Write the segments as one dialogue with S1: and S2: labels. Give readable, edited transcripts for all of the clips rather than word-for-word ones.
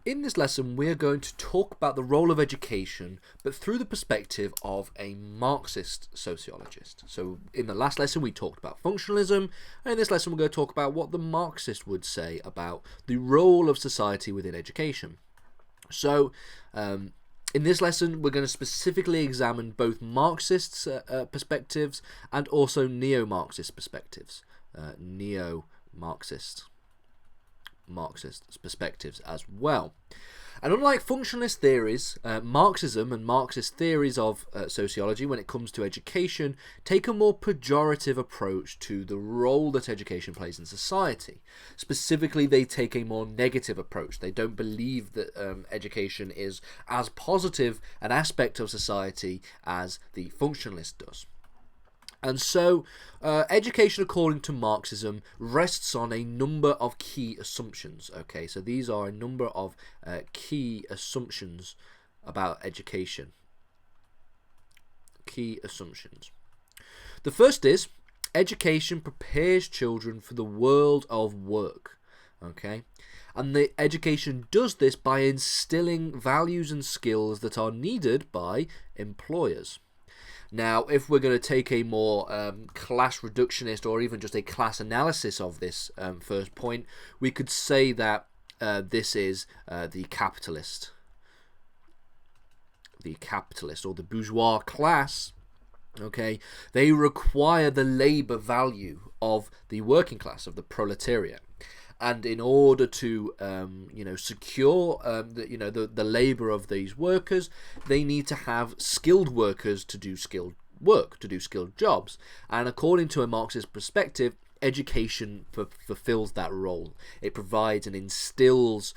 S1: In this lesson, we're going to talk about the role of education, but through the perspective of a Marxist sociologist. So in the last lesson, we talked about functionalism, and in this lesson, we're going to talk about what the Marxist would say about the role of society within education. So in this lesson, we're going to specifically examine both Marxist perspectives and also neo-Marxist perspectives. Marxist perspectives as well. And unlike functionalist theories, Marxism and Marxist theories of sociology when it comes to education take a more pejorative approach to the role that education plays in society. Specifically, they take a more negative approach. They don't believe that education is as positive an aspect of society as the functionalist does. And so, education, according to Marxism, rests on a number of key assumptions. Okay, so these are a number of key assumptions about education. Key assumptions. The first is, education prepares children for the world of work. Okay, and the education does this by instilling values and skills that are needed by employers. Now, if we're going to take a more class reductionist or even just a class analysis of this first point, we could say that this is the capitalist or the bourgeois class. Okay, they require the labor value of the working class, of the proletariat. And in order to, secure, the labor of these workers, they need to have skilled workers to do skilled work, to do skilled jobs. And according to a Marxist perspective, education fulfills that role. It provides and instills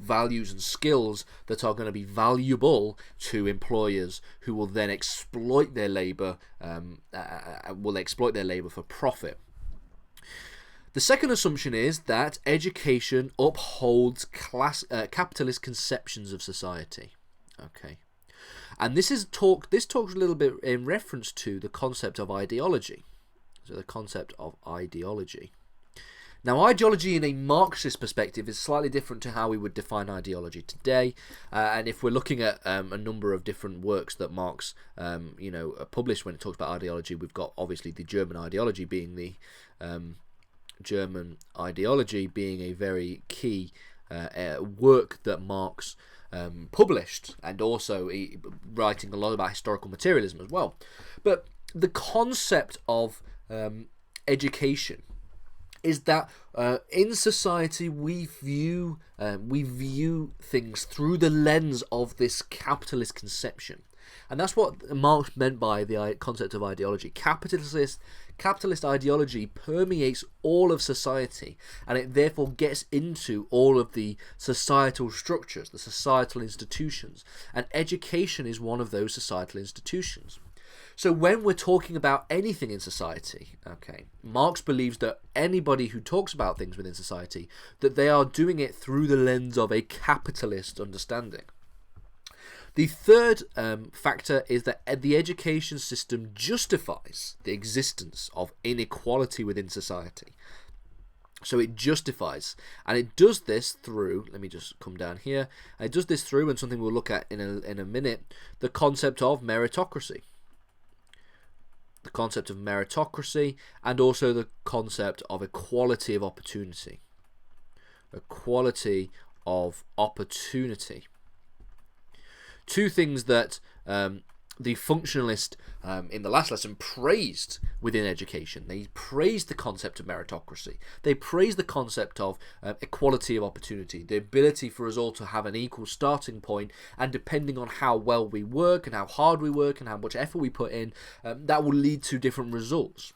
S1: values and skills that are going to be valuable to employers who will then exploit their labor, for profit. The second assumption is that education upholds capitalist conceptions of society. Okay, and this talks a little bit in reference to the concept of ideology. So the concept of ideology. Now, ideology in a Marxist perspective is slightly different to how we would define ideology today. And if we're looking at a number of different works that Marx, published when it talks about ideology, we've got obviously the German ideology being a very key work that Marx published, and also writing a lot about historical materialism as well. But the concept of education is that in society we view things through the lens of this capitalist conception. And that's what Marx meant by the concept of ideology. Capitalist ideology permeates all of society, and it therefore gets into all of the societal structures, the societal institutions. And education is one of those societal institutions. So when we're talking about anything in society, okay, Marx believes that anybody who talks about things within society, that they are doing it through the lens of a capitalist understanding. The third factor is that the education system justifies the existence of inequality within society. So it justifies, and it does this through, let me just come down here, it does this through, and something we'll look at in a minute, the concept of meritocracy. The concept of meritocracy, and also the concept of equality of opportunity. Equality of opportunity. Two things that the functionalist in the last lesson praised within education. They praised the concept of meritocracy. They praised the concept of equality of opportunity, the ability for us all to have an equal starting point, and depending on how well we work and how hard we work and how much effort we put in, that will lead to different results.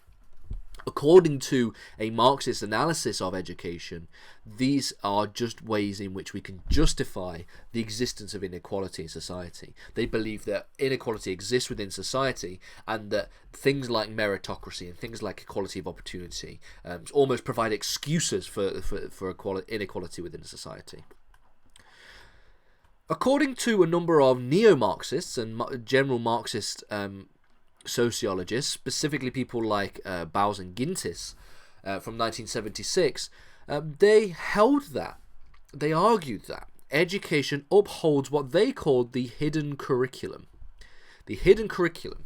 S1: According to a Marxist analysis of education, these are just ways in which we can justify the existence of inequality in society. They believe that inequality exists within society, and that things like meritocracy and things like equality of opportunity almost provide excuses for inequality within society. According to a number of neo-Marxists and general Marxist sociologists, specifically people like Browne and Gintis from 1976, they held that they argued that education upholds what they called the hidden curriculum. The hidden curriculum.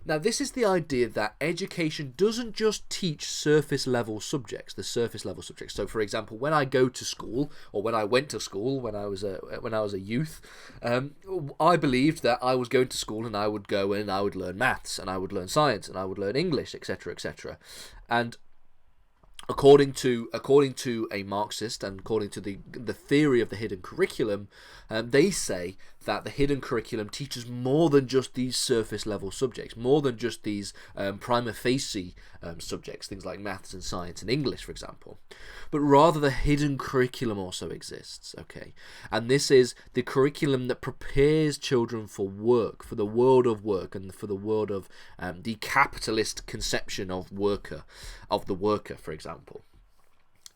S1: Now, this is the idea that education doesn't just teach surface level subjects, the surface level subjects. So, for example, when I go to school, or when I went to school when I was a youth, I believed that I was going to school and I would go and I would learn maths and I would learn science and I would learn English, etc., etc. And according to a Marxist and according to the theory of the hidden curriculum, they say that the hidden curriculum teaches more than just these surface level subjects, more than just these prima facie subjects, things like maths and science and English, for example, but rather the hidden curriculum also exists. Okay, and this is the curriculum that prepares children for work, for the world of work, and for the world of the capitalist conception of the worker, for example.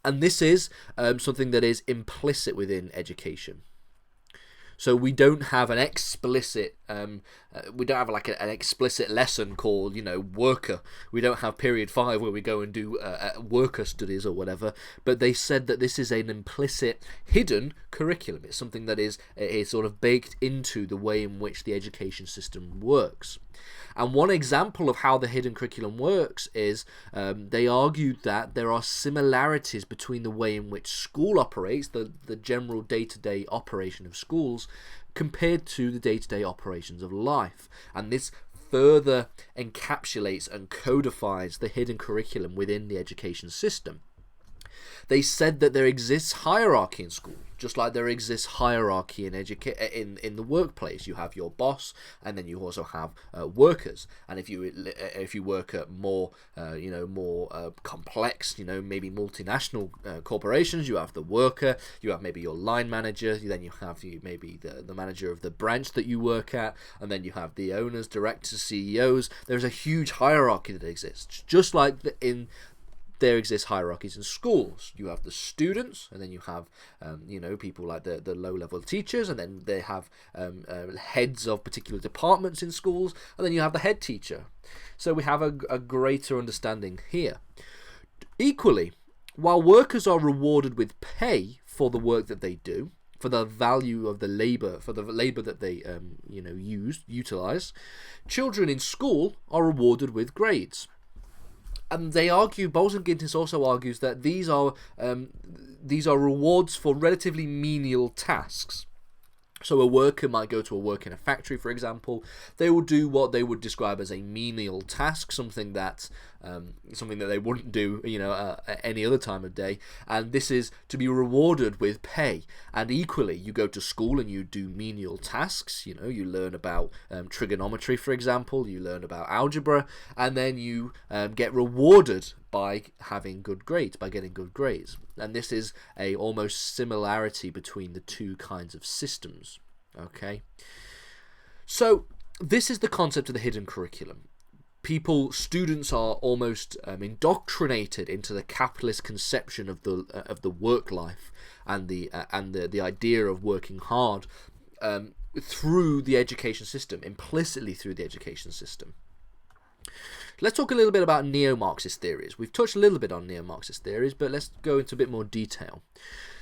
S1: And this is something that is implicit within education. So we don't have an explicit, an explicit lesson called, worker. We don't have period 5 where we go and do worker studies or whatever. But they said that this is an implicit, hidden curriculum. It's something that is sort of baked into the way in which the education system works. And one example of how the hidden curriculum works is they argued that there are similarities between the way in which school operates, the general day-to-day operation of schools, compared to the day-to-day operations of life. And this further encapsulates and codifies the hidden curriculum within the education system. They said that there exists hierarchy in school, just like there exists hierarchy in the workplace. You have your boss, and then you also have workers. And if you work at more complex, maybe multinational corporations, you have the worker. You have maybe your line manager. Then you have maybe the manager of the branch that you work at, and then you have the owners, directors, CEOs. There's a huge hierarchy that exists, just like there exist hierarchies in schools. You have the students, and then you have, people like the low-level teachers, and then they have heads of particular departments in schools, and then you have the head teacher. So we have a greater understanding here. Equally, while workers are rewarded with pay for the work that they do, for the value of the labor, for the labor that they utilize, children in school are rewarded with grades. And they argue, Bowles and Gintis also argues that these are rewards for relatively menial tasks. So a worker might go to a work in a factory, for example. They will do what they would describe as a menial task, something that they wouldn't do, at any other time of day. And this is to be rewarded with pay. And equally, you go to school and you do menial tasks. You learn about trigonometry, for example. You learn about algebra, and then you get rewarded by having good grades, by getting good grades. And this is a almost similarity between the two kinds of systems. Okay, so this is the concept of the hidden curriculum. Students are almost indoctrinated into the capitalist conception of the work life and the idea of working hard through the education system, implicitly through the education system. Let's talk a little bit about neo-Marxist theories. We've touched a little bit on neo-Marxist theories, but let's go into a bit more detail.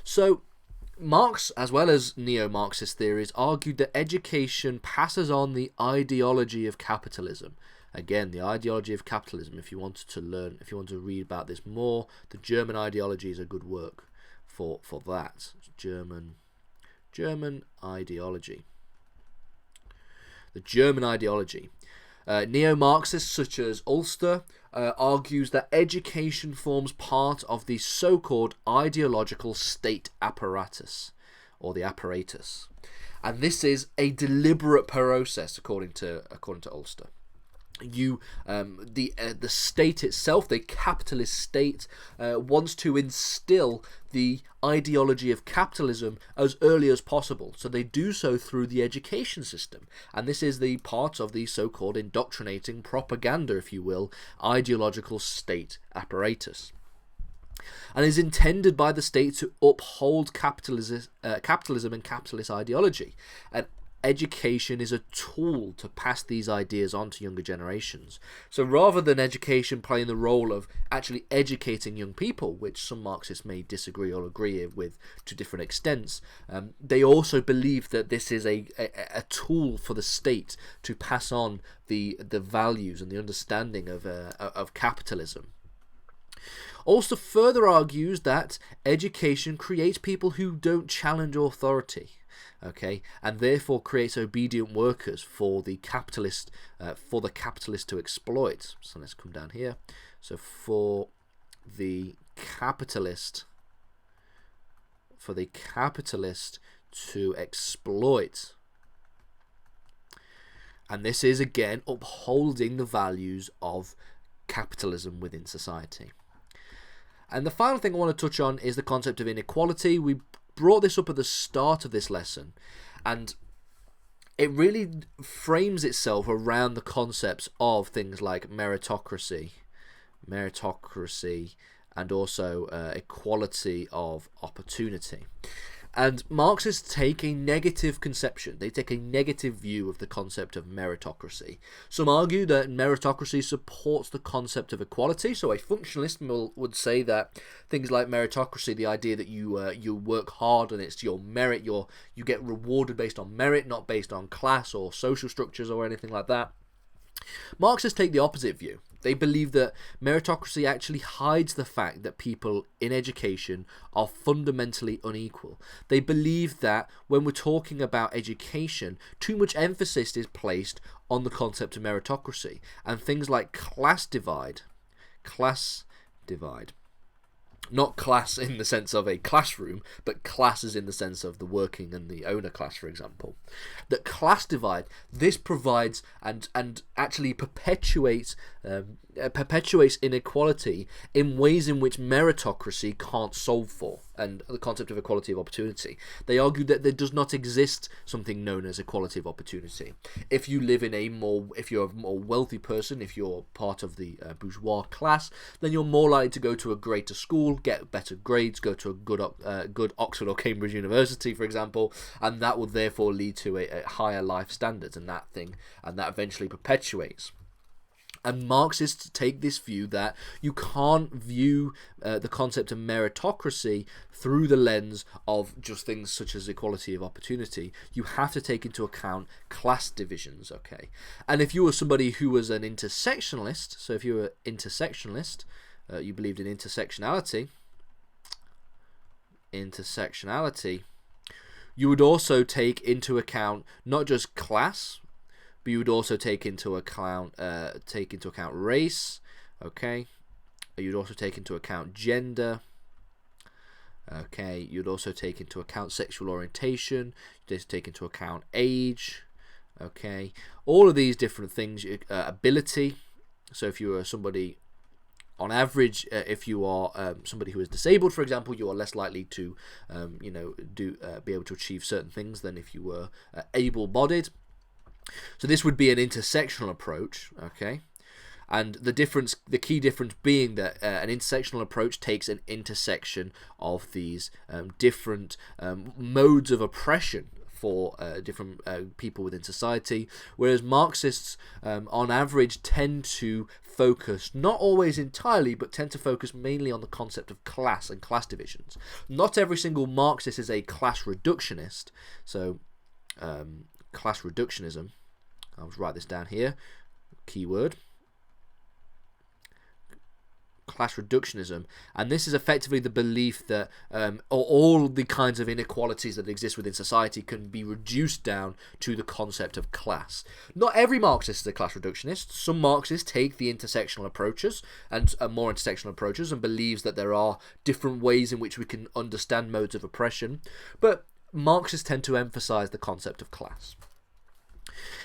S1: So, Marx, as well as neo-Marxist theories, argued that education passes on the ideology of capitalism. Again, the ideology of capitalism, if you want to read about this more, the German ideology is a good work for that. German ideology. The German ideology. Neo-Marxists such as Ulster argues that education forms part of the so-called ideological state apparatus, or the apparatus, and this is a deliberate process, according to Ulster. The state itself, the capitalist state, wants to instill the ideology of capitalism as early as possible. So they do so through the education system. And this is the part of the so-called indoctrinating propaganda, if you will, ideological state apparatus. And is intended by the state to uphold capitalism and capitalist ideology. And education is a tool to pass these ideas on to younger generations. So rather than education playing the role of actually educating young people, which some Marxists may disagree or agree with to different extents, they also believe that this is a tool for the state to pass on the values and the understanding of capitalism. Also further argues that education creates people who don't challenge authority, okay, and therefore creates obedient workers for the capitalist to exploit. So let's come down here. So for the capitalist to exploit. And this is again upholding the values of capitalism within society. And the final thing I want to touch on is the concept of inequality. We brought this up at the start of this lesson, and it really frames itself around the concepts of things like meritocracy, and also equality of opportunity. And Marxists take a negative conception. They take a negative view of the concept of meritocracy. Some argue that meritocracy supports the concept of equality. So a functionalist would say that things like meritocracy, the idea that you work hard and it's your merit, you get rewarded based on merit, not based on class or social structures or anything like that. Marxists take the opposite view. They believe that meritocracy actually hides the fact that people in education are fundamentally unequal. They believe that when we're talking about education, too much emphasis is placed on the concept of meritocracy, and things like class divide, not class in the sense of a classroom, but classes in the sense of the working and the owner class, for example. That class divide, this provides and actually perpetuates inequality in ways in which meritocracy can't solve for, and the concept of equality of opportunity. They argue that there does not exist something known as equality of opportunity. If you live if you're a more wealthy person, if you're part of the bourgeois class, then you're more likely to go to a greater school, get better grades, go to a good Oxford or Cambridge University, for example, and that will therefore lead to a higher life standards, and that eventually perpetuates. And Marxists take this view that you can't view the concept of meritocracy through the lens of just things such as equality of opportunity. You have to take into account class divisions, okay? And if you were somebody who was an intersectionalist, so if you were intersectionalist, you believed in intersectionality, you would also take into account not just class, but you would also take into account race, okay? You'd also take into account gender, okay? You'd also take into account sexual orientation. You'd also take into account age, okay? All of these different things, ability. So if you are somebody, on average, if you are somebody who is disabled, for example, you are less likely to, be able to achieve certain things than if you were able-bodied. So this would be an intersectional approach, okay? And the key difference being that an intersectional approach takes an intersection of these different modes of oppression for different people within society, whereas Marxists, on average, tend to focus, not always entirely, but tend to focus mainly on the concept of class and class divisions. Not every single Marxist is a class reductionist, so class reductionism, I'll write this down here, keyword, class reductionism, and this is effectively the belief that all the kinds of inequalities that exist within society can be reduced down to the concept of class. Not every Marxist is a class reductionist. Some Marxists take the intersectional approaches and more intersectional approaches and believes that there are different ways in which we can understand modes of oppression, but Marxists tend to emphasize the concept of class.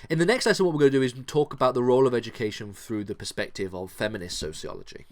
S1: In the next lesson, what we're going to do is talk about the role of education through the perspective of feminist sociology.